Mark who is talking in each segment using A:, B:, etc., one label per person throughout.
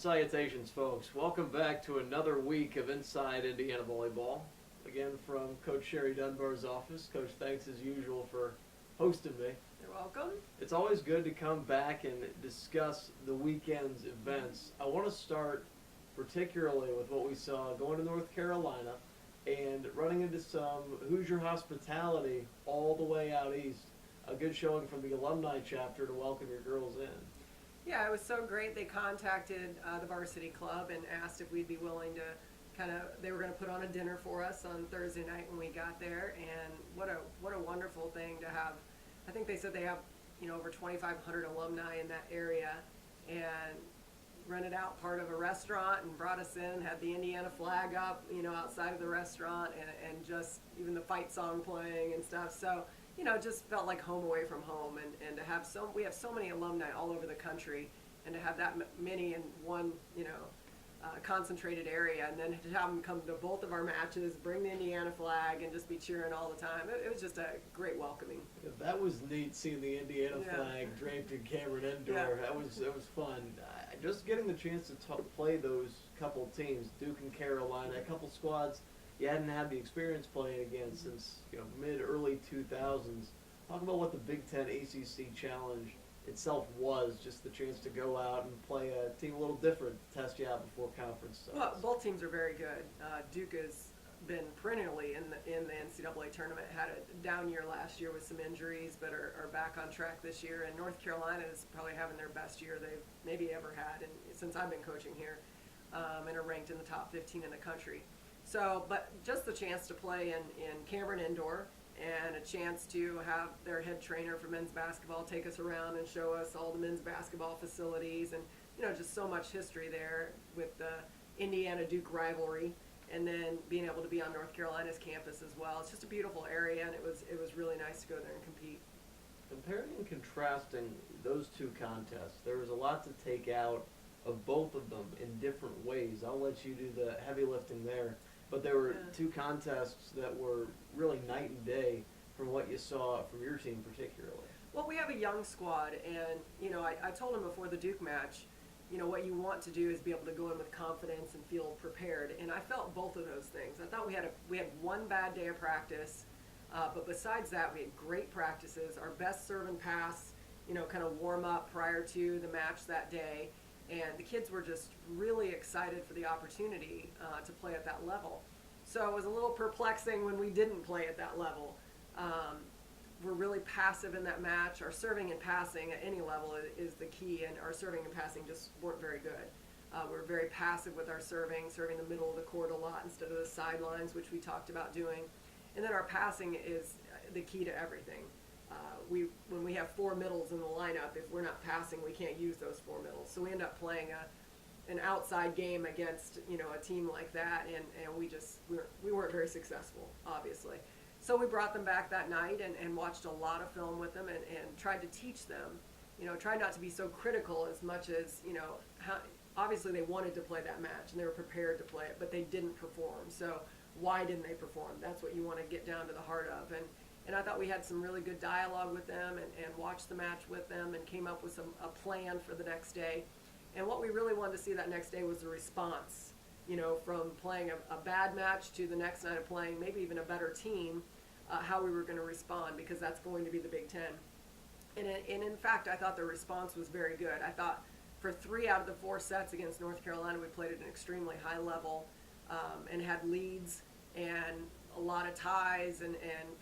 A: salutations, folks. Welcome back to another week of Inside Indiana Volleyball. Again, from Coach Sherry Dunbar's office. Coach, thanks as usual for hosting me.
B: You're welcome.
A: It's always good to come back and discuss the weekend's events. I want to start particularly with what we saw going to North Carolina and running into some Hoosier hospitality all the way out east. A good showing from the alumni chapter to welcome your girls in.
B: Yeah, it was so great. They contacted the varsity club and asked if we'd be willing to they were going to put on a dinner for us on Thursday night when we got there. And what a wonderful thing to have. I think they said they have, over 2,500 alumni in that area, and rented out part of a restaurant and brought us in, had the Indiana flag up, outside of the restaurant, and just even the fight song playing and stuff. So, just felt like home away from home, and to have we have so many alumni all over the country, and to have that many in one, concentrated area, and then to have them come to both of our matches, bring the Indiana flag, and just be cheering all the time. It was just a great welcoming.
A: Yeah, that was neat, seeing the Indiana flag draped in Cameron Indoor.
B: Yeah.
A: That was fun. Just getting the chance to play those couple teams, Duke and Carolina, a couple squads you hadn't had the experience playing against since mid-early 2000s. Talk about what the Big Ten ACC Challenge itself was, just the chance to go out and play a team a little different, test you out before conference starts.
B: Well, both teams are very good. Duke has been perennially in the NCAA tournament. Had a down year last year with some injuries, but are back on track this year. And North Carolina is probably having their best year they've maybe ever had since I've been coaching here, and are ranked in the top 15 in the country. So, but just the chance to play in Cameron Indoor, and a chance to have their head trainer for men's basketball take us around and show us all the men's basketball facilities, and just so much history there with the Indiana-Duke rivalry, and then being able to be on North Carolina's campus as well. It's just a beautiful area, and it was really nice to go there and compete.
A: Comparing and contrasting those two contests, there was a lot to take out of both of them in different ways. I'll let you do the heavy lifting there. But there were two contests that were really night and day from what you saw from your team particularly.
B: Well, we have a young squad, and I told him before the Duke match, what you want to do is be able to go in with confidence and feel prepared. And I felt both of those things. I thought we had one bad day of practice, but besides that, we had great practices. Our best serve and pass, kind of warm up prior to the match that day. And the kids were just really excited for the opportunity to play at that level. So it was a little perplexing when we didn't play at that level. We're really passive in that match. Our serving and passing at any level is the key, and our serving and passing just weren't very good. We're very passive with our serving the middle of the court a lot instead of the sidelines, which we talked about doing. And then our passing is the key to everything. When we have four middles in the lineup, if we're not passing, we can't use those four middles. So we end up playing an outside game against a team like that, and we weren't very successful, obviously. So we brought them back that night and watched a lot of film with them and tried to teach them. Tried not to be so critical as much as how obviously they wanted to play that match and they were prepared to play it, but they didn't perform. So why didn't they perform? That's what you want to get down to the heart of. And I thought we had some really good dialogue with them and watched the match with them and came up with a plan for the next day. And what we really wanted to see that next day was the response, from playing a bad match to the next night of playing maybe even a better team, how we were going to respond, because that's going to be the Big Ten. And in fact, I thought the response was very good. I thought for 3 out of the 4 sets against North Carolina, we played at an extremely high level and had leads and a lot of ties and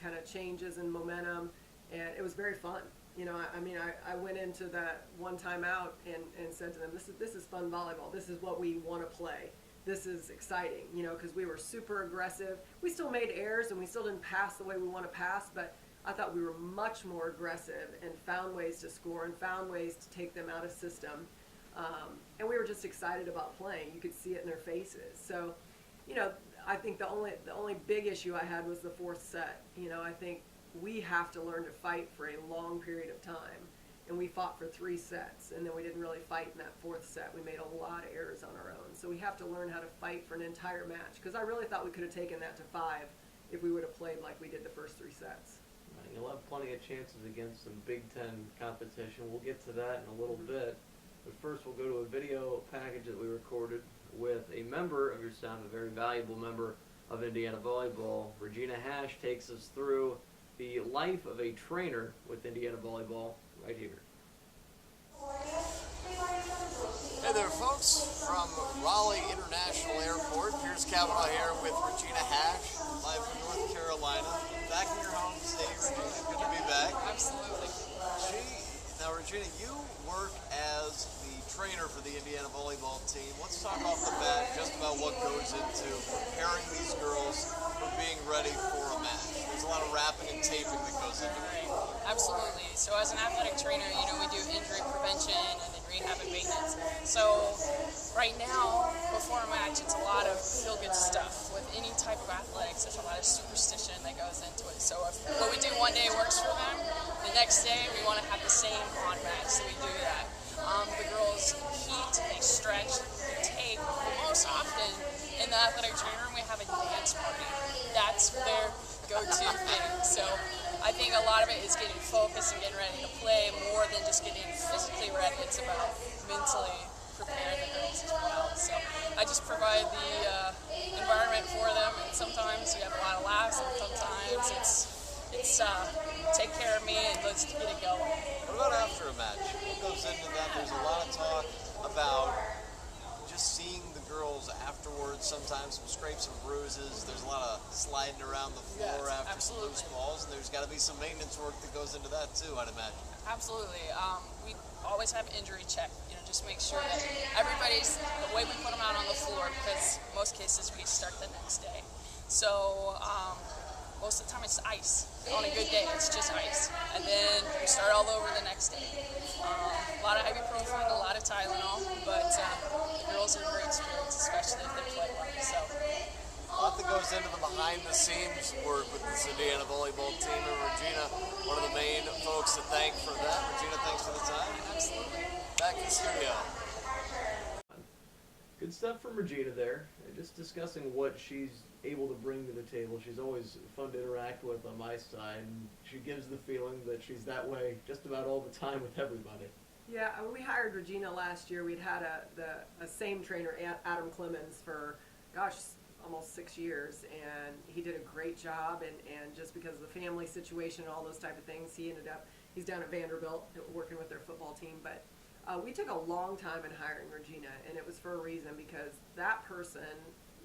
B: kind of changes in momentum, and it was very fun. I went into that one timeout and said to them, this is fun volleyball. This is what we want to play. This is exciting, because we were super aggressive. We still made errors and we still didn't pass the way we want to pass, but I thought we were much more aggressive and found ways to score and found ways to take them out of system. And we were just excited about playing. You could see it in their faces. So, I think the only big issue I had was the 4th set. I think we have to learn to fight for a long period of time. And we fought for 3 sets, and then we didn't really fight in that 4th set. We made a lot of errors on our own. So we have to learn how to fight for an entire match, because I really thought we could have taken that to 5 if we would have played like we did the first 3 sets.
A: You'll have plenty of chances against some Big Ten competition. We'll get to that in a little bit. But first, we'll go to a video package that we recorded with a member of your staff, a very valuable member of Indiana Volleyball. Regina Hash takes us through the life of a trainer with Indiana Volleyball right here.
C: Hey there, folks, from Raleigh International Airport. Piers Cavanaugh here with Regina Hash, live from North Carolina. Back in your home state, Regina. Good to be back.
D: Absolutely.
C: Now, Regina, you work as the trainer for the Indiana volleyball team. Let's talk off the bat just about what goes into preparing these girls for being ready for a match. There's a lot of wrapping and taping that goes into it.
D: Absolutely. So as an athletic trainer, we do injury prevention and then rehab and maintenance. So right now, before a match, it's a lot of feel-good stuff. With any type of athletics, there's a lot of superstition that goes into it. So if what we do one day works for them, the next day we want to have the same on match, so we do that. The girls heat, they stretch, they tape. But most often in the athletic training room, we have a dance party. That's their go-to thing. So I think a lot of it is getting focused and getting ready to play more than just getting physically ready. It's about mentally preparing the girls as well. So I just provide the environment for them, and sometimes we have a lot of laughs, and sometimes it's take care of me and let's get it going.
C: What about after a match? What goes into that? There's a lot of talk about just seeing the girls afterwards, sometimes some scrapes and bruises. There's a lot of sliding around the floor
D: Yes,
C: after some
D: absolutely.
C: loose balls, and there's got to be some maintenance work that goes into that too, I'd imagine.
D: Absolutely. We always have injury check, just make sure that everybody's, the way we put them out on the floor, because most cases we start the next day. So most of the time it's ice. On a good day, it's just ice. And then we start all over the next day. A lot of ibuprofen, a lot of Tylenol, but the girls are great spirits, especially if they play well. So.
C: A lot that goes into the behind-the-scenes work with this Indiana volleyball team, and Regina, one of the main folks to thank for that. Regina, thanks for the time.
D: Absolutely.
C: Back in the studio.
A: Good stuff from Regina there. Just discussing what she's able to bring to the table. She's always fun to interact with on my side, and she gives the feeling that she's that way just about all the time with everybody.
B: Yeah, when we hired Regina last year, we'd had a same trainer, Adam Clemens, for, almost 6 years, and he did a great job, and just because of the family situation and all those type of things, he's down at Vanderbilt working with their football team, but we took a long time in hiring Regina, and it was for a reason, because that person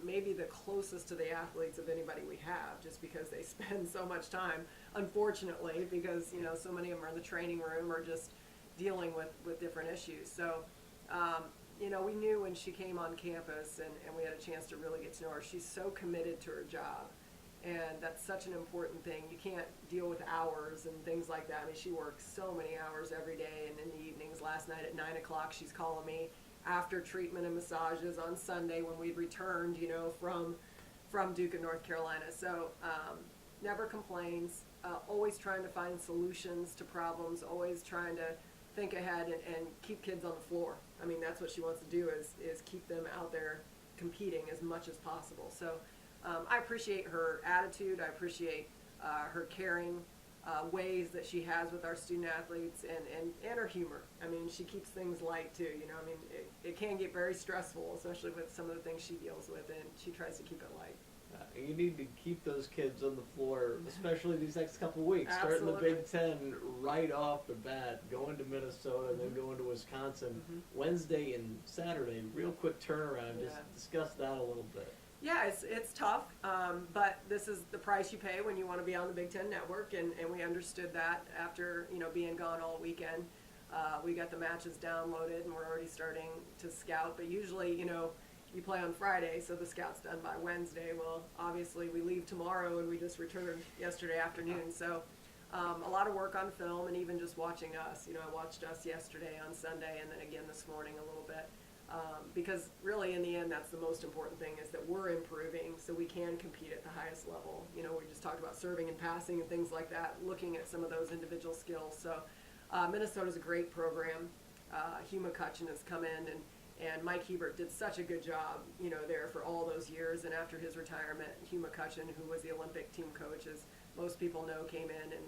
B: may be the closest to the athletes of anybody we have, just because they spend so much time, unfortunately, because so many of them are in the training room or just dealing with different issues. So we knew when she came on campus and we had a chance to really get to know her, she's so committed to her job, and that's such an important thing. You can't deal with hours and things like that. I mean, she works so many hours every day, and in the evenings. Last night at 9 o'clock, she's calling me after treatment and massages on Sunday when we'd returned, from Duke in North Carolina. So never complains, always trying to find solutions to problems, always trying to think ahead and keep kids on the floor. I mean, that's what she wants to do is keep them out there competing as much as possible. So I appreciate her attitude. I appreciate her caring ways that she has with our student athletes, and her humor. I mean, she keeps things light too. I mean, it can get very stressful, especially with some of the things she deals with, and she tries to keep it light.
A: You need to keep those kids on the floor, especially these next couple of weeks.
B: Absolutely.
A: Starting the Big Ten right off the bat, going to Minnesota, and then going to Wisconsin. Wednesday and Saturday, real quick turnaround.
B: Yeah.
A: Just discuss that a little bit.
B: Yeah, it's tough, but this is the price you pay when you want to be on the Big Ten Network, and we understood that after being gone all weekend. We got the matches downloaded, and we're already starting to scout. But usually, you play on Friday, so the scout's done by Wednesday. Well, obviously, we leave tomorrow, and we just returned yesterday afternoon. So a lot of work on film, and even just watching us. I watched us yesterday on Sunday, and then again this morning a little bit. Because really, in the end, that's the most important thing, is that we're improving so we can compete at the highest level. We just talked about serving and passing and things like that, looking at some of those individual skills. So Minnesota's a great program. Hugh McCutcheon has come in, and Mike Hebert did such a good job, there for all those years. And after his retirement, Hugh McCutcheon, who was the Olympic team coach, as most people know, came in, and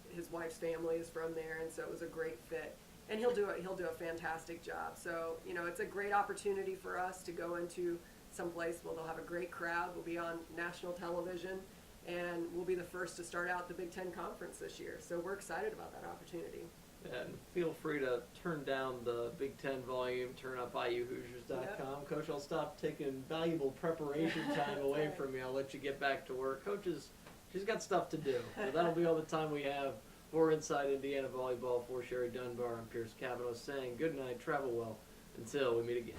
B: his wife's family is from there, and so it was a great fit. and he'll do a fantastic job. So, you know, it's a great opportunity for us to go into some place where they'll have a great crowd. We'll be on national television, and we'll be the first to start out the Big Ten Conference this year. So we're excited about that opportunity.
A: And feel free to turn down the Big Ten volume, turn up IUHoosiers.com.
B: Yep.
A: Coach, I'll stop taking valuable preparation time away from you. I'll let you get back to work. Coach she's got stuff to do. So that'll be all the time we have for Inside Indiana Volleyball. For Sherry Dunbar and Pierce Cavanaugh saying good night, travel well, until we meet again.